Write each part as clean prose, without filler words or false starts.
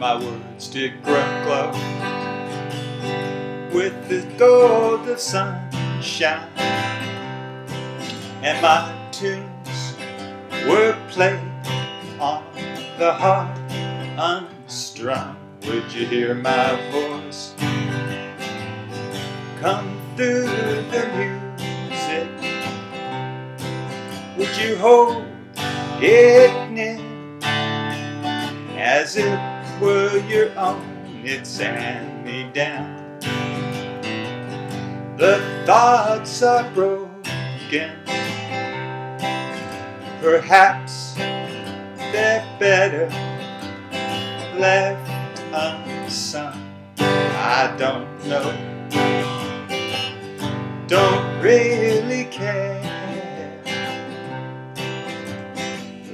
my words did glow with the gold of sunshine, and my tunes were played on the harp unstrung. Would you hear my voice come through the music? Would you hold it near as it were your own? It's hand-me-down. The thoughts are broken, perhaps they're better left unsung. I don't know, don't really care.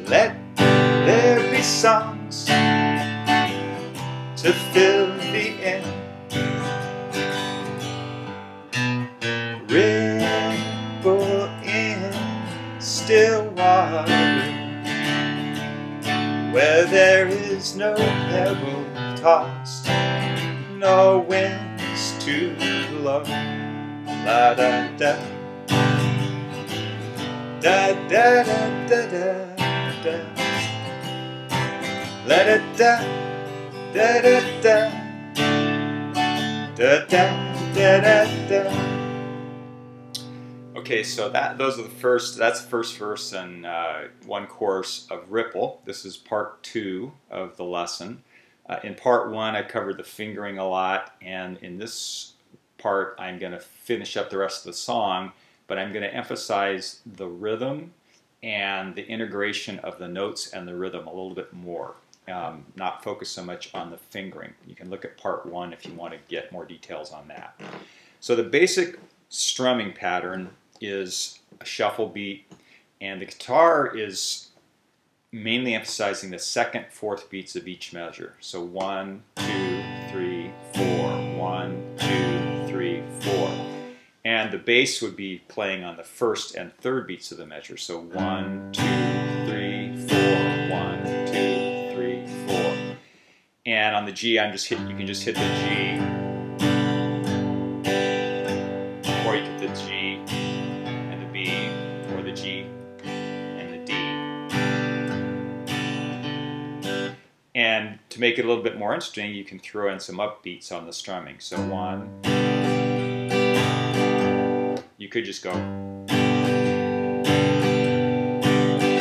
Let there be songs to fill the air, ripple in still water, where there is no pebble tossed, no winds to blow. La da da, da da da da da da, la da da, da da da, da da da da da. Okay, so those are that's the first verse and one chorus of Ripple. This is part 2 of the lesson. In part 1 I covered the fingering a lot, and in this part I'm going to finish up the rest of the song, but I'm going to emphasize the rhythm and the integration of the notes and the rhythm a little bit more, not focus so much on the fingering. You can look at part 1 if you want to get more details on that. So the basic strumming pattern is a shuffle beat, and the guitar is mainly emphasizing the 2nd, 4th beats of each measure. So 1, 2, 3, 4, 1, 2, 3, 4. And the bass would be playing on the 1st and 3rd beats of the measure. So 1, 2, 3, 4, 1, 2, 3, 4. And on the G, you can just hit the G, or you hit the G and the B, or the G and the D. And to make it a little bit more interesting, you can throw in some upbeats on the strumming. So 1, you could just go.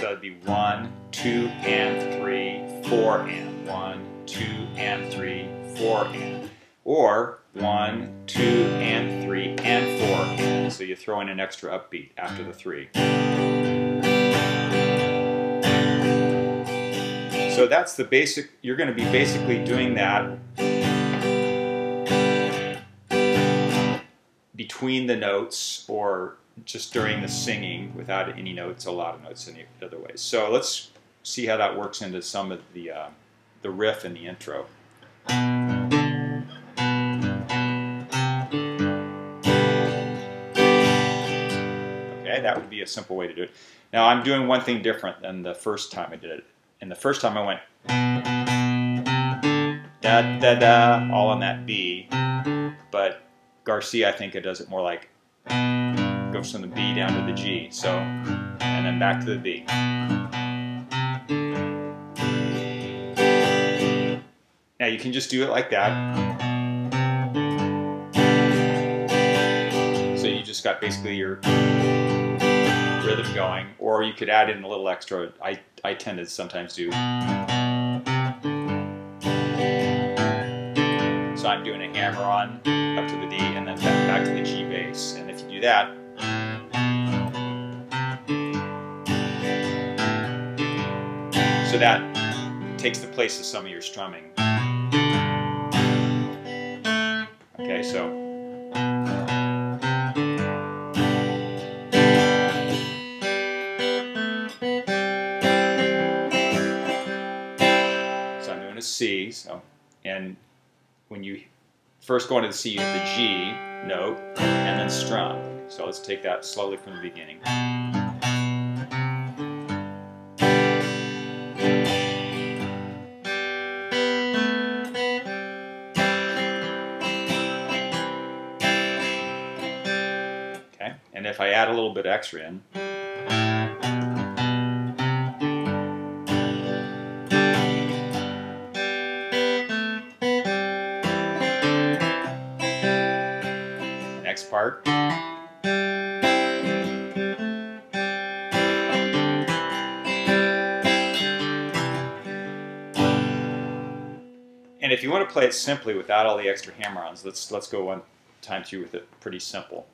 So it'd be 1, 2, and 3, 4, and 1, 2, and 3, 4, and. Or 1, 2, and 3, and 4, and. So you throw in an extra upbeat after the 3. So that's the basic. You're going to be basically doing that between the notes, or just during the singing without any notes, a lot of notes in the other ways. So let's see how that works into some of the riff and the intro. Okay, that would be a simple way to do it. Now I'm doing one thing different than the first time I did it. And the first time I went da da da, all on that B, but Garcia, I think it does it more like goes from the B down to the G, so, and then back to the B. Now you can just do it like that. So you just got basically your rhythm going, or you could add in a little extra. I tend to sometimes do. So I'm doing a hammer on up to the D and then back to the G bass. And if you do that, so that takes the place of some of your strumming. Okay, so. C, so, and when you first go into the C, you hit the G note and then strum. So let's take that slowly from the beginning. And if I add a little bit extra in, next part. And if you want to play it simply without all the extra hammer-ons, let's go one time through with it pretty simple.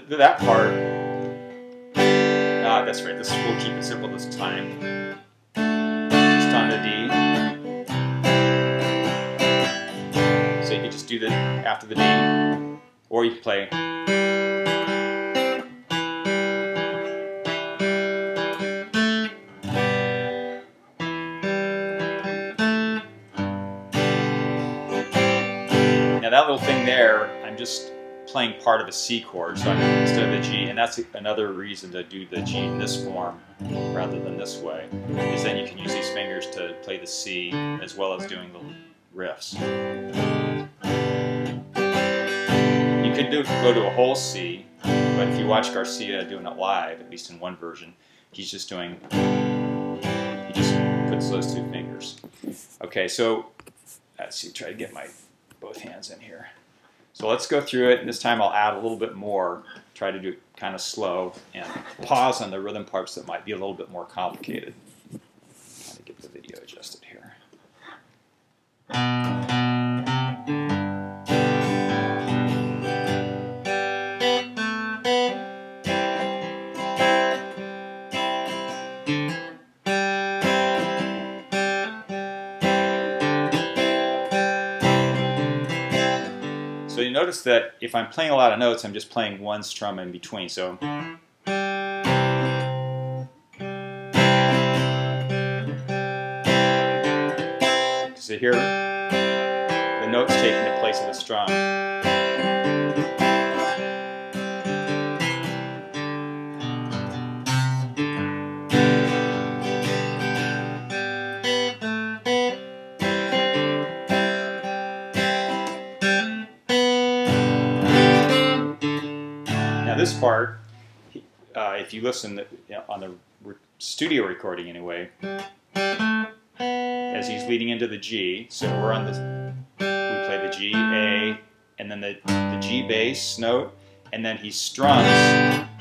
Now that part, that's right, we'll keep it simple this time. Just on the D. So you can just do that after the D, or you can play. Now that little thing there, I'm just playing part of a C chord, so instead of the G, and that's another reason to do the G in this form rather than this way, is then you can use these fingers to play the C as well as doing the riffs. You could go to a whole C, but if you watch Garcia doing it live, at least in one version, he's just doing, he just puts those two fingers. Okay, so let's see, try to get my both hands in here. So let's go through it, and this time I'll add a little bit more, try to do it kind of slow, and pause on the rhythm parts that might be a little bit more complicated. Trying to get the video adjusted here. So you notice that if I'm playing a lot of notes, I'm just playing one strum in between. So here, the note's taking the place of the strum. This part, if you listen on the studio recording anyway, as he's leading into the G, so we're on the, we play the G, A, and then the G bass note, and then he strums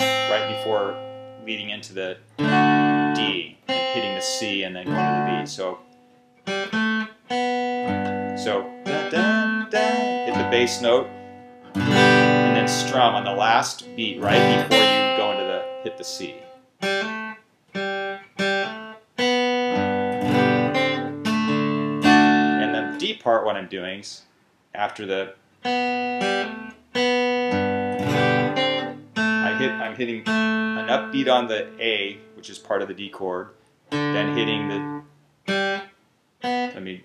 right before leading into the D, hitting the C and then going to the B. So da, da, da, hit the bass note, and then strum on the last beat right before you go into the hit the C. And then the D part, what I'm doing is after the I'm hitting an upbeat on the A, which is part of the D chord, then hitting the let me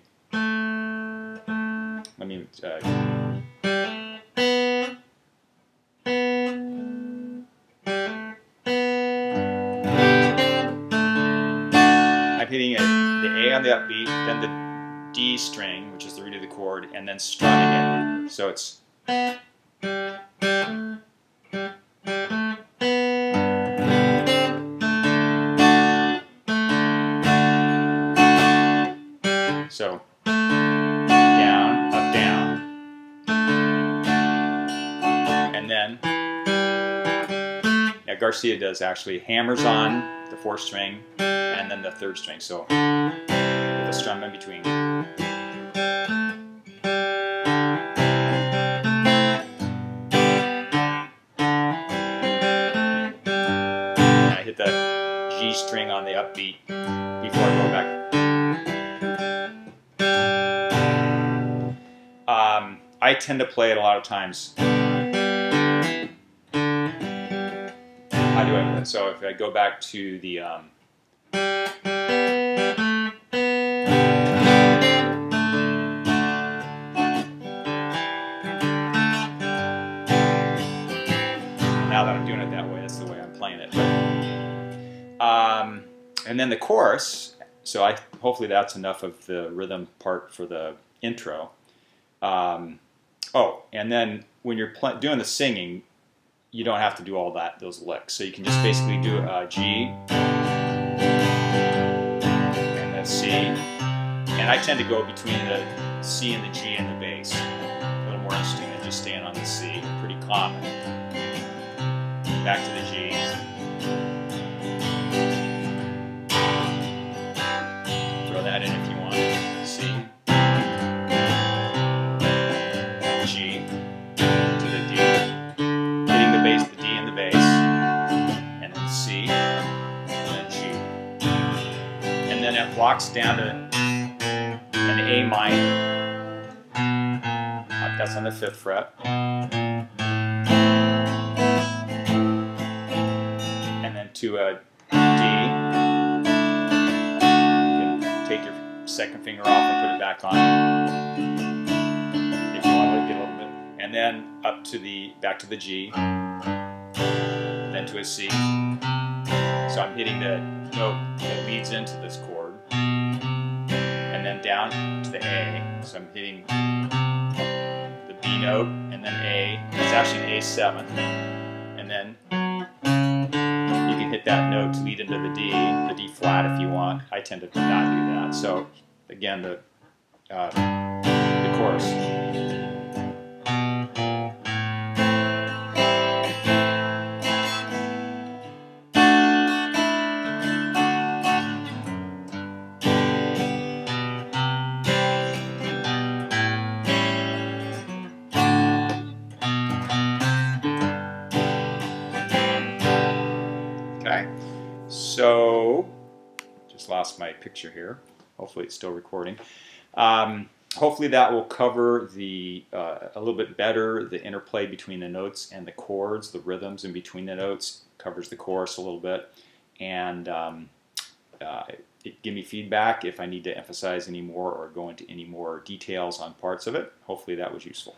I'm hitting the A on the upbeat, then the D string, which is the root of the chord, and then strumming it. So it's so down, up, down, and then Garcia does actually hammers on the fourth string and then the third string, so with a strum in between. And I hit the G string on the upbeat before I go back. I tend to play it a lot of times. How do I? So if I go back to the now that I'm doing it that way, that's the way I'm playing it. And then the chorus. So hopefully that's enough of the rhythm part for the intro. Oh, and then when you're doing the singing, you don't have to do all those licks. So you can just basically do a G and a C. And I tend to go between the C and the G and the bass. A little more interesting than just staying on the C. Pretty common. Back to the G. Throw that in if you want. C. G. To the D. Hitting the bass, the D and the bass. And then C. And then G. And then it walks down to an A minor. That's on the 5th fret. And then to a D. You can take your second finger off and put it back on if you want to get a little bit. And then up to back to the G. Then to a C. So I'm hitting the note that leads into this chord. And then down to the A. So I'm hitting the B note and then A. It's actually an A7. And then you can hit that note to lead into the D flat if you want. I tend to not do that. So again, the chorus. Okay, so just lost my picture here. Hopefully it's still recording. Hopefully that will cover a little bit better the interplay between the notes and the chords, the rhythms in between the notes. Covers the chorus a little bit, and give me feedback if I need to emphasize any more or go into any more details on parts of it. Hopefully that was useful.